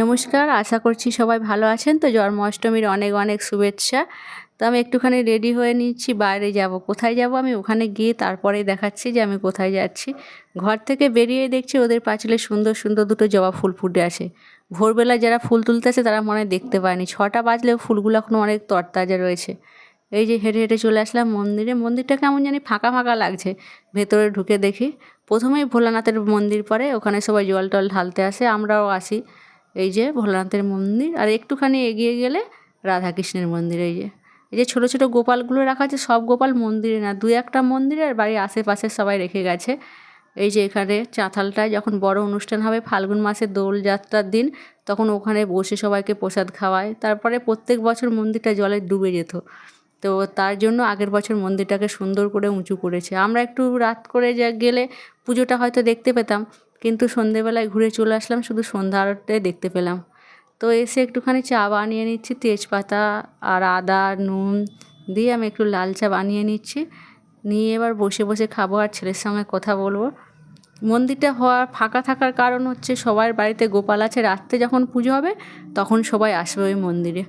নমস্কার, আশা করছি সবাই ভালো আছেন। তো জন্মাষ্টমীর অনেক অনেক শুভেচ্ছা। তো আমি একটুখানি রেডি হয়ে নিচ্ছি, বাইরে যাব। কোথায় যাব আমি ওখানে গিয়ে তারপরেই দেখাচ্ছি যে আমি কোথায় যাচ্ছি। ঘর থেকে বেরিয়ে দেখছি ওদের পাঁচিলে সুন্দর সুন্দর দুটো জবা ফুল ফুটে আছে। ভোরবেলা যারা ফুল তুলতেছে তারা মনে হয় দেখতে পায়নি, 6টা বাজলেও ফুলগুলো এখনও অনেক তরতাজা রয়েছে। এই যে হেঁটে হেঁটে চলে আসলাম মন্দিরে। মন্দিরটা কেমন জানি ফাঁকা ফাঁকা লাগছে। ভেতরে ঢুকে দেখি প্রথমেই ভোলানাথের মন্দির, পরে ওখানে সবাই জল টল ঢালতে আসে, আমরাও আসি। এই যে ভোলানাথের মন্দির, আর একটুখানি এগিয়ে গেলে রাধাকৃষ্ণের মন্দির। এই যে ছোটো ছোটো গোপালগুলো রাখা আছে, সব গোপাল মন্দিরে না, 2-1টা মন্দিরে আর বাড়ির আশেপাশে সবাই রেখে গেছে। এই যে এখানে চাঁথালটায় যখন বড় অনুষ্ঠান হবে ফাল্গুন মাসের দোলযাত্রার দিন, তখন ওখানে বসে সবাইকে প্রসাদ খাওয়ায়। তারপরে প্রত্যেক বছর মন্দিরটা জলে ডুবে যেত, তো তার জন্য আগের বছর মন্দিরটাকে সুন্দর করে উঁচু করেছে। আমরা একটু রাত করে গেলে পুজোটা হয়তো দেখতে পেতাম, কিন্তু সন্ধেবেলায় ঘুরে চলে আসলাম, শুধু সন্ধ্যা আরতিটাই দেখতে পেলাম। তো এসে একটুখানি চা বানিয়ে নিচ্ছি, তেজপাতা আর আদা নুন দিয়ে আমি একটু লাল চা বানিয়ে নিচ্ছি। নিয়ে এবার বসে বসে খাবো আর ছেলের সঙ্গে কথা বলবো। মন্দিরটা ফাঁকা থাকার কারণ হচ্ছে সবার বাড়িতে গোপাল আছে, রাত্রে যখন পুজো হবে তখন সবাই আসবে ওই মন্দিরে।